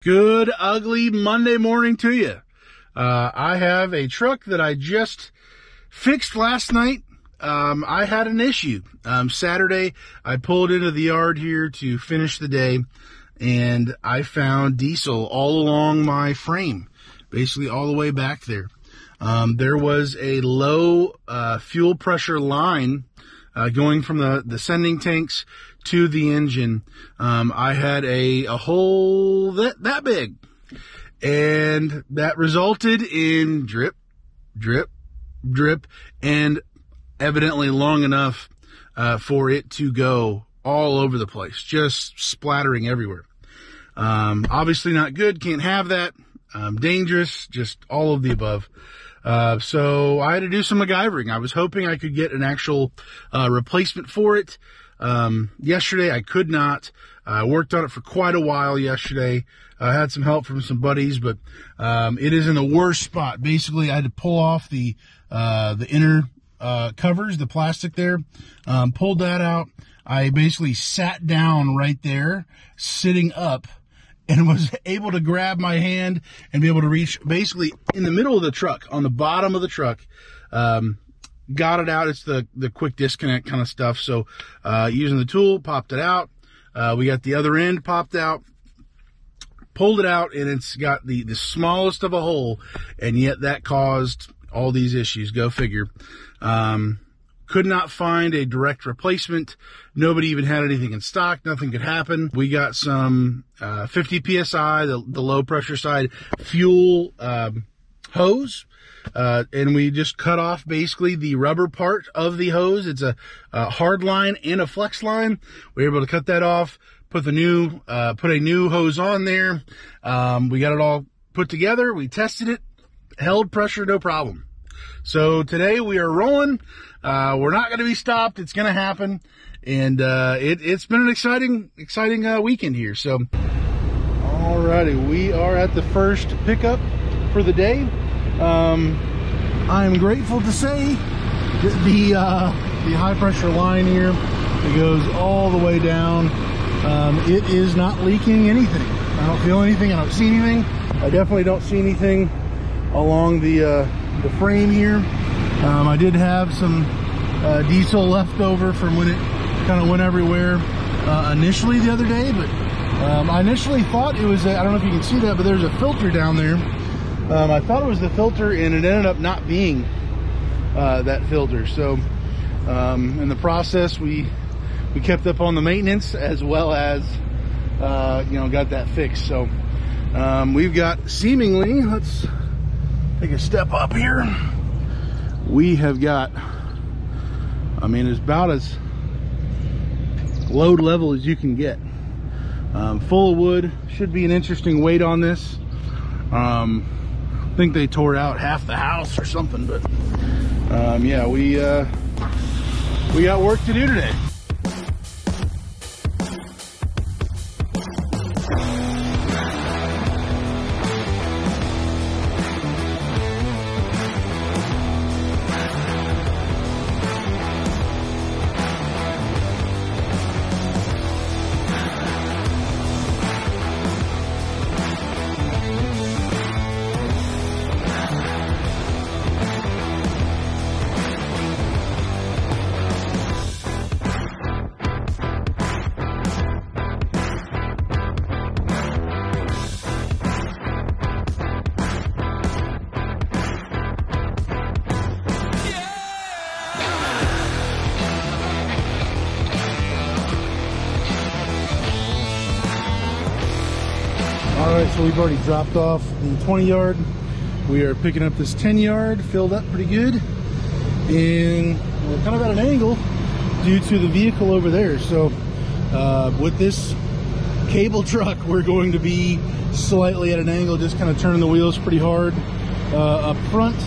Good ugly Monday morning to you. I have a truck that I just fixed last night. I had an issue. Saturday, I pulled into the yard here to finish the day, and I found diesel all along my frame, basically all the way back there. There was a low fuel pressure line going from the sending tanks to the engine. I had a hole that big, and that resulted in drip, drip, drip, and evidently long enough for it to go all over the place, just splattering everywhere. Obviously not good, can't have that. Dangerous, just all of the above. So I had to do some MacGyvering. I was hoping I could get an actual replacement for it. Yesterday I could not. I worked on it for quite a while yesterday. I had some help from some buddies, but it is in the worst spot. Basically, I had to pull off the inner covers, the plastic there, pulled that out. I basically sat down right there, sitting up, and was able to grab my hand and be able to reach basically in the middle of the truck, on the bottom of the truck. Got it out. It's the quick disconnect kind of stuff. So using the tool, popped it out. We got the other end popped out, pulled it out, and it's got the smallest of a hole, and yet that caused all these issues. Go figure. Could not find a direct replacement. Nobody even had anything in stock. Nothing could happen. We got some 50 PSI, the low pressure side fuel hose. And we just cut off basically the rubber part of the hose. It's a hard line and a flex line. We were able to cut that off, put a new hose on there. We got it all put together. We tested it, held pressure, no problem. So today we are rolling. We're not going to be stopped. It's going to happen. And it's been an exciting weekend here. So, alrighty, we are at the first pickup for the day. I am grateful to say that the high pressure line here, it goes all the way down. It is not leaking anything. I don't feel anything. I don't see anything. I definitely don't see anything along the frame here. I did have some diesel left over from when it kind of went everywhere initially the other day, but I initially thought it was I don't know if you can see that, but there's a filter down there. I thought it was the filter, and it ended up not being that filter. So in the process, we kept up on the maintenance as well as got that fixed. So we've got seemingly, let's take a step up here. We have got, I mean, it's about as load level as you can get. Full of wood. Should be an interesting weight on this. I think they tore out half the house or something, but yeah, we got work to do today. Alright, so we've already dropped off the 20 yard. We are picking up this 10 yard, filled up pretty good. And we're kind of at an angle due to the vehicle over there. So with this cable truck, we're going to be slightly at an angle, just kind of turning the wheels pretty hard up front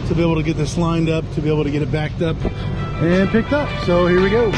to be able to get this lined up, to be able to get it backed up and picked up. So here we go.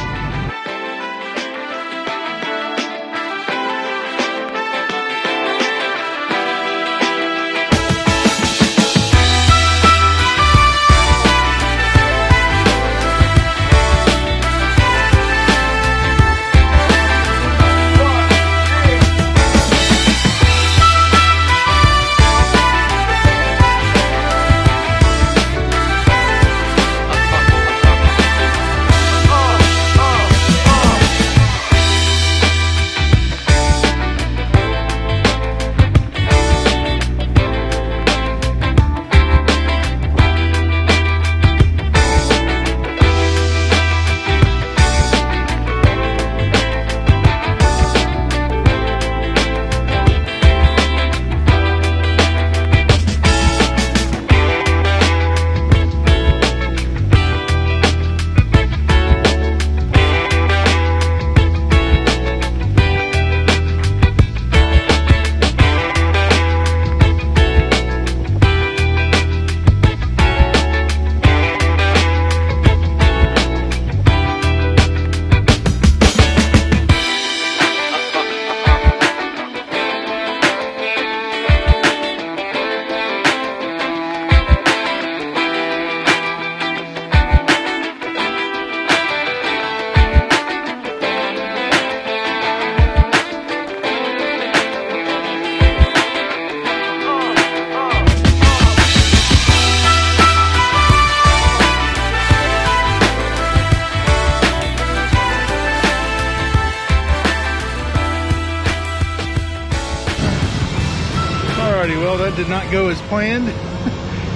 Alrighty, well, that did not go as planned.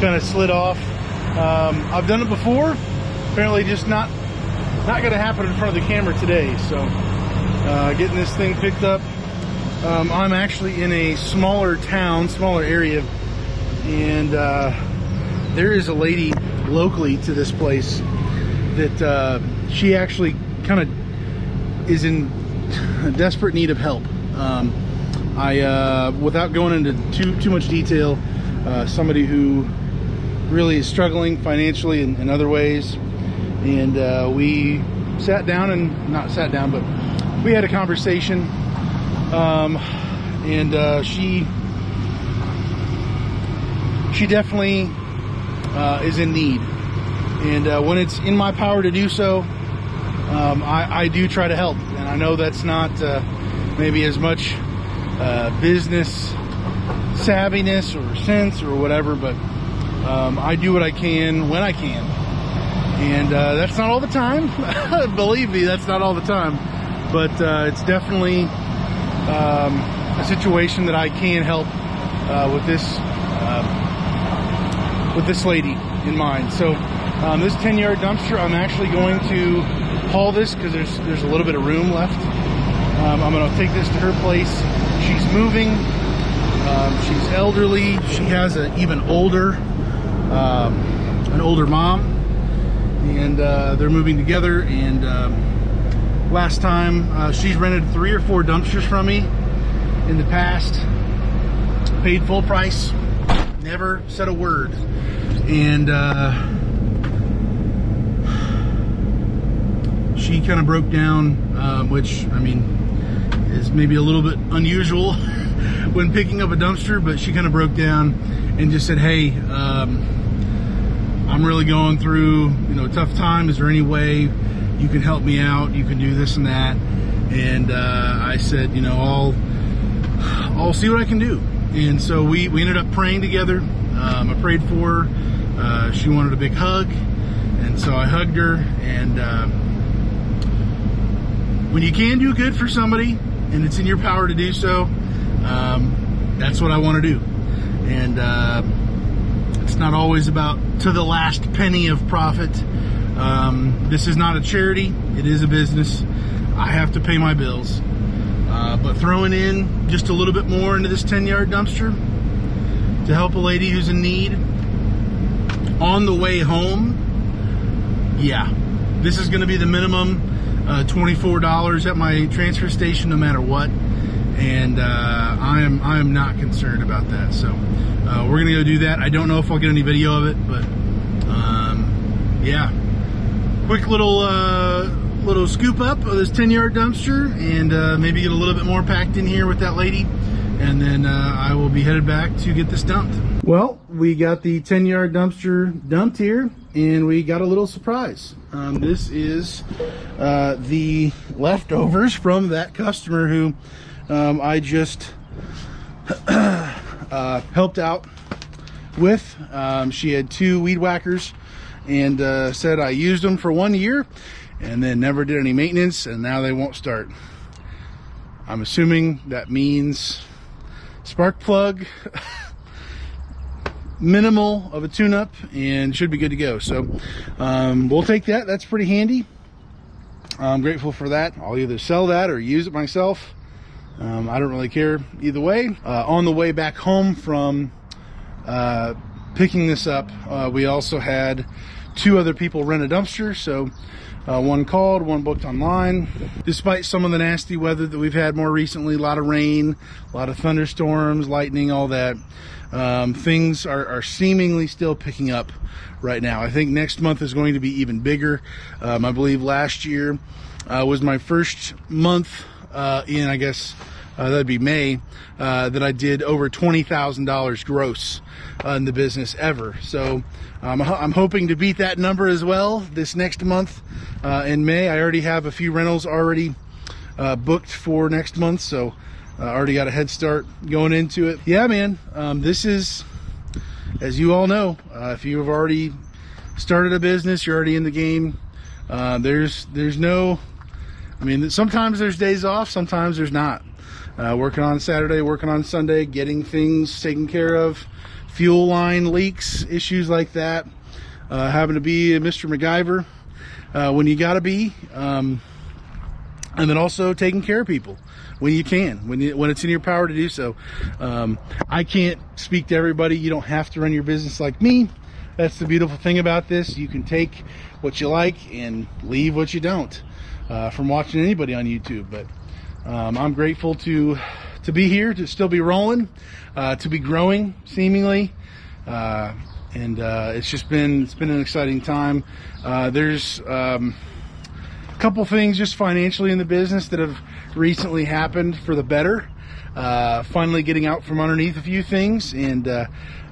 Kind of slid off. I've done it before. Apparently just not going to happen in front of the camera today. So getting this thing picked up. I'm actually in a smaller town, smaller area, and there is a lady locally to this place that she actually kind of is in desperate need of help. Without going into too much detail, somebody who really is struggling financially in other ways, and we sat down, and not sat down, but we had a conversation, and she definitely is in need, and when it's in my power to do so, I do try to help. And I know that's not maybe as much business savviness or sense or whatever, but I do what I can when I can, and that's not all the time. Believe me, that's not all the time, but it's definitely a situation that I can help with this lady in mind. So this 10-yard dumpster, I'm actually going to haul this because there's a little bit of room left. I'm going to take this to her place. She's moving. She's elderly. She has an older mom, and they're moving together. And last time she's rented 3 or 4 dumpsters from me in the past, paid full price, never said a word, and she kind of broke down, which, I mean, is maybe a little bit unusual when picking up a dumpster, but she kind of broke down and just said, hey, I'm really going through, a tough time. Is there any way you can help me out? You can do this and that. And I said, I'll see what I can do. And so we ended up praying together. I prayed for her. She wanted a big hug, and so I hugged her. And when you can do good for somebody and it's in your power to do so, that's what I want to do. And it's not always about to the last penny of profit. This is not a charity. It is a business. I have to pay my bills. But throwing in just a little bit more into this 10-yard dumpster to help a lady who's in need on the way home, yeah, this is going to be the minimum $24 at my transfer station no matter what. And I am not concerned about that. So we're gonna go do that. I don't know if I'll get any video of it, but yeah, quick little scoop up of this 10-yard dumpster, and maybe get a little bit more packed in here with that lady, and then I will be headed back to get this dumped. Well, we got the 10-yard dumpster dumped here, and we got a little surprise. This is the leftovers from that customer who I just helped out with. She had 2 weed whackers, and said I used them for 1 year and then never did any maintenance, and now they won't start. I'm assuming that means spark plug, minimal of a tune-up, and should be good to go. So we'll take that. That's pretty handy. I'm grateful for that. I'll either sell that or use it myself. I don't really care either way. On the way back home from picking this up, we also had 2 other people rent a dumpster. So one called, one booked online. Despite some of the nasty weather that we've had more recently, a lot of rain, a lot of thunderstorms, lightning, all that, things are seemingly still picking up right now. I think next month is going to be even bigger. I believe last year was my first month in, I guess that'd be May, that I did over $20,000 gross in the business ever. So I'm hoping to beat that number as well this next month in May. I already have a few rentals already booked for next month, so I already got a head start going into it. Yeah, man, this is, as you all know, if you have already started a business, you're already in the game. There's no, I mean, sometimes there's days off, sometimes there's not. working on Saturday, working on Sunday, getting things taken care of, fuel line leaks, issues like that. Having to be a Mr. MacGyver when you gotta be, and then also taking care of people when you can, when it's in your power to do so. I can't speak to everybody. You don't have to run your business like me. That's the beautiful thing about this. You can take what you like and leave what you don't, from watching anybody on YouTube. But I'm grateful to be here, to still be rolling, to be growing seemingly, and it's been an exciting time. There's a couple things just financially in the business that have recently happened for the better. Finally getting out from underneath a few things, and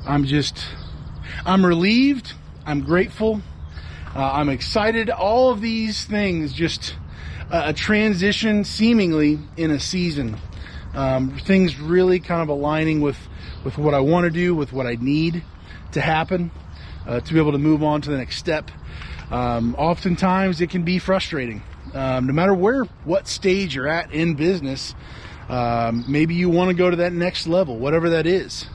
I'm relieved, I'm grateful, I'm excited. All of these things, just a transition seemingly in a season. Things really kind of aligning with what I want to do, with what I need to happen, to be able to move on to the next step. Oftentimes it can be frustrating, no matter what stage you're at in business. Maybe you want to go to that next level, whatever that is,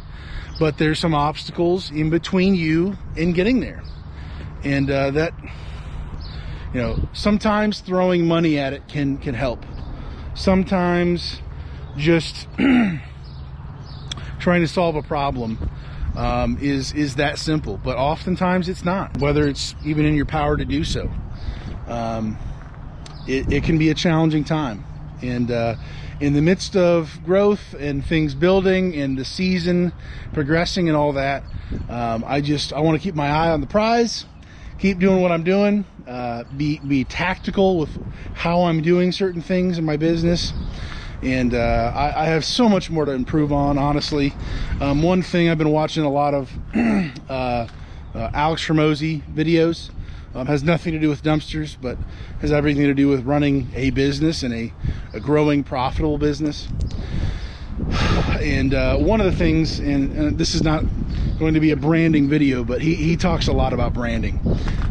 but there's some obstacles in between you and getting there. And that, sometimes throwing money at it can help. Sometimes just trying to solve a problem is that simple, but oftentimes it's not, whether it's even in your power to do so. It can be a challenging time, and in the midst of growth and things building and the season progressing and all that, I want to keep my eye on the prize, keep doing what I'm doing, be tactical with how I'm doing certain things in my business. And I have so much more to improve on, honestly. One thing, I've been watching a lot of Alex Hormozy videos. Has nothing to do with dumpsters, but has everything to do with running a business and a growing, profitable business. And one of the things, and this is not going to be a branding video, but he talks a lot about branding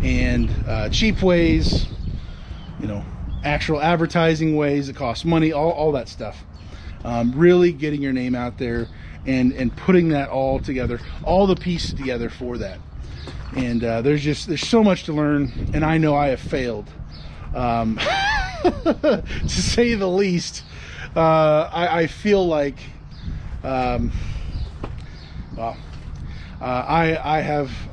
and cheap ways, actual advertising ways that cost money, all that stuff. Really getting your name out there and putting that all together, all the pieces together for that. And there's so much to learn, and I know I have failed, to say the least. I feel like I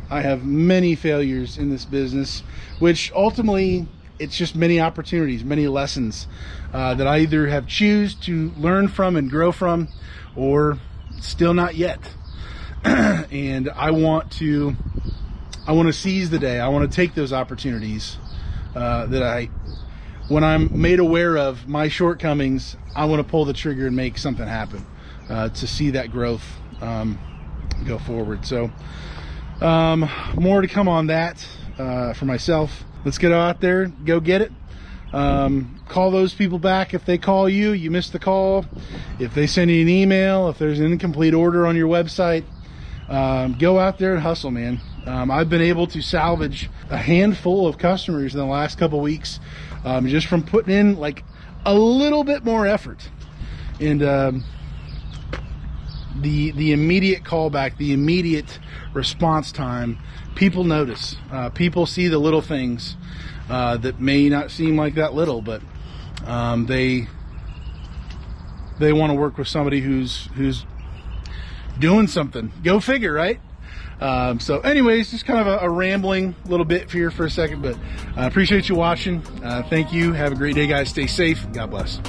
have many failures in this business, which ultimately it's just many opportunities, many lessons that I either have choose to learn from and grow from, or still not yet. And I want to seize the day. I want to take those opportunities when I'm made aware of my shortcomings, I want to pull the trigger and make something happen, to see that growth go forward. So more to come on that for myself. Let's get out there, go get it. Call those people back. If they call you, you missed the call. If they send you an email, if there's an incomplete order on your website, go out there and hustle, man. I've been able to salvage a handful of customers in the last couple weeks, just from putting in like a little bit more effort. And the immediate callback, the immediate response time, people notice. People see the little things that may not seem like that little, but they want to work with somebody who's doing something. Go figure, right? So anyways, just kind of a rambling little bit here for a second, but I appreciate you watching. Thank you. Have a great day, guys. Stay safe. God bless.